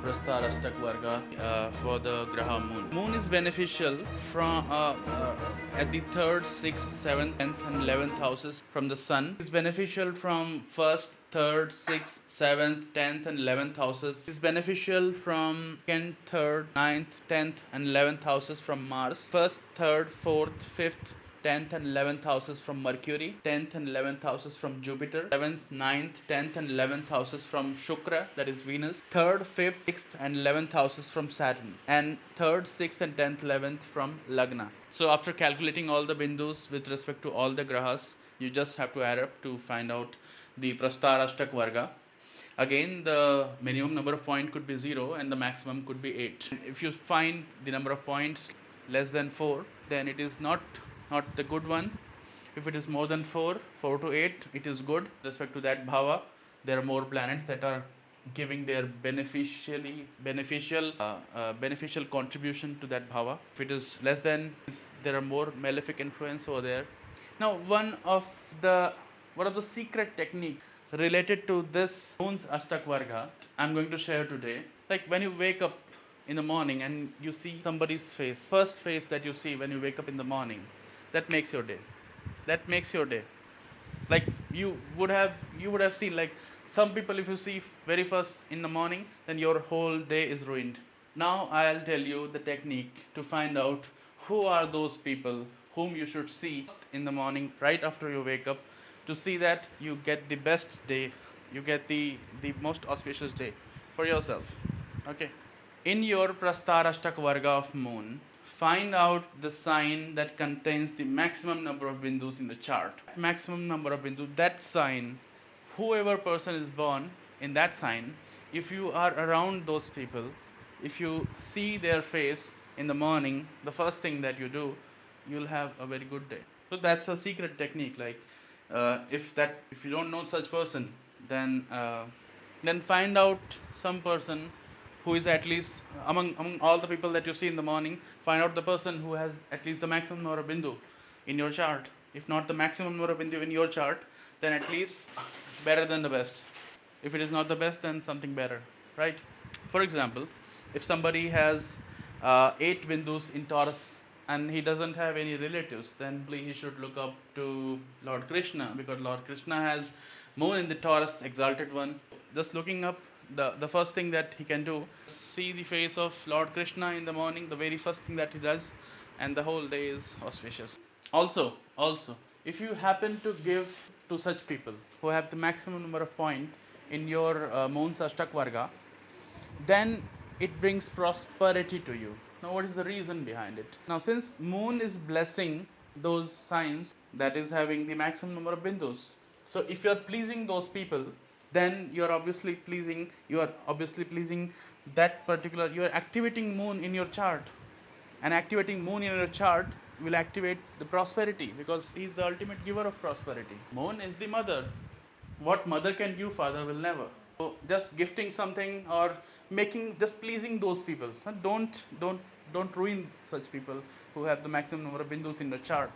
Prastarashtak Varga for the Graha moon. Moon is beneficial from at the 3rd, 6th, 7th, 10th, and 11th houses from the sun. It is beneficial from 1st, 3rd, 6th, 7th, 10th, and 11th houses. It is beneficial from 2nd, 3rd, 9th, 10th, and 11th houses from Mars. 1st, 3rd, 4th, 5th, 10th and 11th houses from Mercury, 10th and 11th houses from Jupiter, 7th, 9th, 10th and 11th houses from Shukra, that is Venus, 3rd, 5th, 6th and 11th houses from Saturn, and 3rd, 6th and 10th, 11th from Lagna. So after calculating all the bindus with respect to all the grahas, you just have to add up to find out the Prastarashtak Varga. Again, the minimum number of points could be 0 and the maximum could be 8. If you find the number of points less than 4, then it is not the good one. If it is more than 4 to 8, it is good. With respect to that bhava, there are more planets that are giving their beneficial contribution to that bhava. If it is less than, there are more malefic influence over there. Now, one of the secret technique related to this moon's Ashtak Varga I'm going to share today. Like when you wake up in the morning and you see somebody's face, first face that you see when you wake up in the morning, that makes your day. That makes your day. Like you would have seen, like some people, if you see very first in the morning, then your whole day is ruined. Now I'll tell you the technique to find out who are those people whom you should see in the morning right after you wake up, to see that you get the best day, you get the most auspicious day for yourself. Okay. In your Prastarashtak Varga of moon, find out the sign that contains the maximum number of bindus in the chart. Maximum number of bindus, that sign, whoever person is born in that sign, if you are around those people, if you see their face in the morning, the first thing that you do, you'll have a very good day. So that's a secret technique. Like if you don't know such person, then find out some person who is at least among all the people that you see in the morning. Find out the person who has at least the maximum number of bindu in your chart. If not the maximum number of bindu in your chart, then at least better than the best. If it is not the best, then something better, right? For example, if somebody has 8 bindus in Taurus and he doesn't have any relatives, then he should look up to Lord Krishna, because Lord Krishna has moon in the Taurus, exalted one. Just looking up, the first thing that he can do, see the face of Lord Krishna in the morning, the very first thing that he does, and the whole day is auspicious. Also, if you happen to give to such people who have the maximum number of points in your moon's Ashtak Varga, then it brings prosperity to you. Now, what is the reason behind it? Now, since moon is blessing those signs that is having the maximum number of bindus, so if you are pleasing those people, then you are obviously pleasing that particular, you are activating moon in your chart, and activating moon in your chart will activate the prosperity, because he is the ultimate giver of prosperity. Moon is the mother. What mother can give, father will never. So just gifting something or just pleasing those people, don't ruin such people who have the maximum number of bindus in the chart.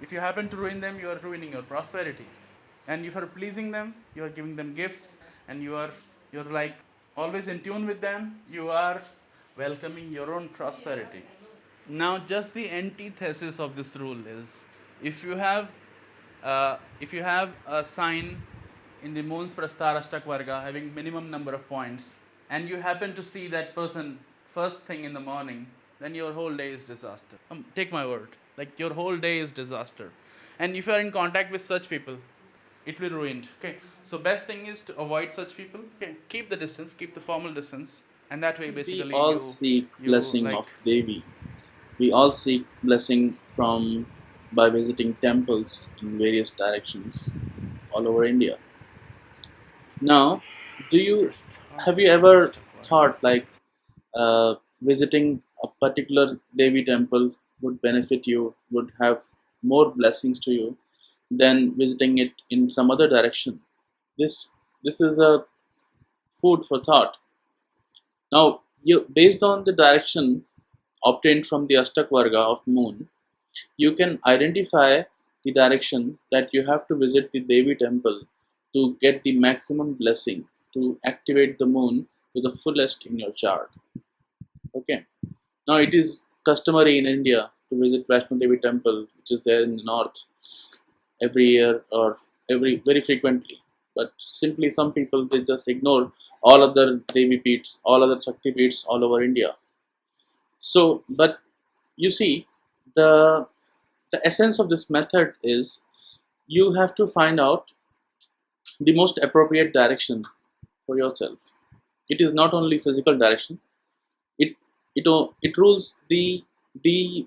If you happen to ruin them, you are ruining your prosperity. And if you are pleasing them, you are giving them gifts, and you're like always in tune with them, you are welcoming your own prosperity. Now, just the antithesis of this rule is, if you have a sign in the moon's Prastarashtak Varga having minimum number of points, and you happen to see that person first thing in the morning, then your whole day is disaster. Take my word, like your whole day is disaster. And if you are in contact with such people, it will ruin. Okay, so best thing is to avoid such people. Okay, keep the distance, keep the formal distance, and that way We basically all seek you blessing like. of Devi. We all seek blessing from by visiting temples in various directions all over India. Now, do you have you ever thought like visiting a particular Devi temple would benefit you, would have more blessings to you than visiting it in some other direction? This is a food for thought. Now, you based on the direction obtained from the Ashtak Varga of moon, you can identify the direction that you have to visit the Devi temple to get the maximum blessing, to activate the moon to the fullest in your chart. Okay. Now it is customary in India to visit Vaishno Devi temple, which is there in the north, every year or very frequently. But simply some people, they just ignore all other Devi Peeths, all other Shakti Peeths all over India. So, but you see, the essence of this method is you have to find out the most appropriate direction for yourself. It is not only physical direction. It it rules the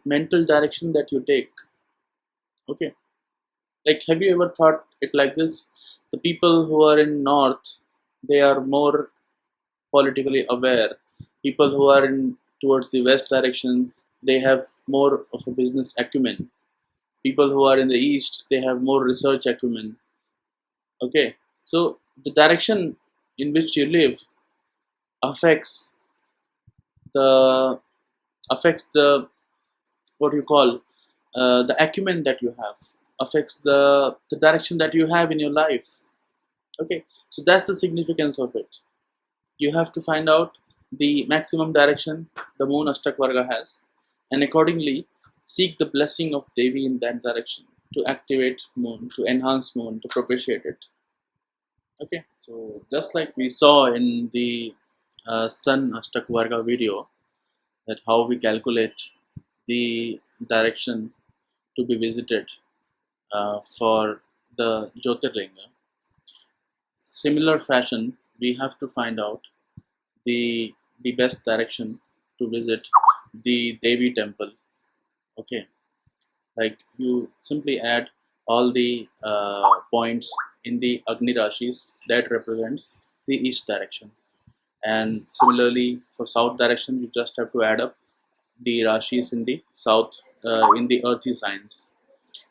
mental direction that you take. Okay. Like, have you ever thought it like this? The people who are in north, they are more politically aware. People who are in towards the west direction, they have more of a business acumen. People who are in the east, they have more research acumen. Okay, so the direction in which you live affects the what you call the acumen that you have, affects the direction that you have in your life. Okay, so that's the significance of it. You have to find out the maximum direction the moon Ashtak Varga has, and accordingly seek the blessing of Devi in that direction to activate moon, to enhance moon, to propitiate it. Okay, so just like we saw in the Sun Ashtak Varga video, that how we calculate the direction to be visited for the Jyotirlinga. Similar fashion, we have to find out the best direction to visit the Devi temple. Okay, like you simply add all the points in the Agni Rashis that represents the east direction, and similarly for south direction you just have to add up the Rashis in the south, in the earthy signs,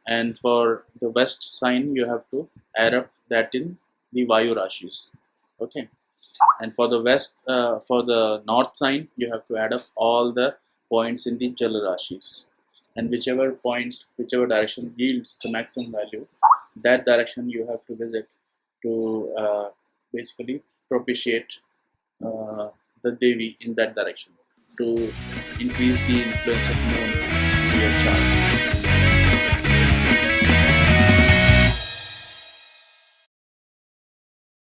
and for the west sign you have to add up that in the Vayu Rashis. Okay, and for the west, for the north sign you have to add up all the points in the Jala Rashis, and whichever point, whichever direction yields the maximum value, that direction you have to visit to basically propitiate the Devi in that direction, to increase the influence of moon in your chart.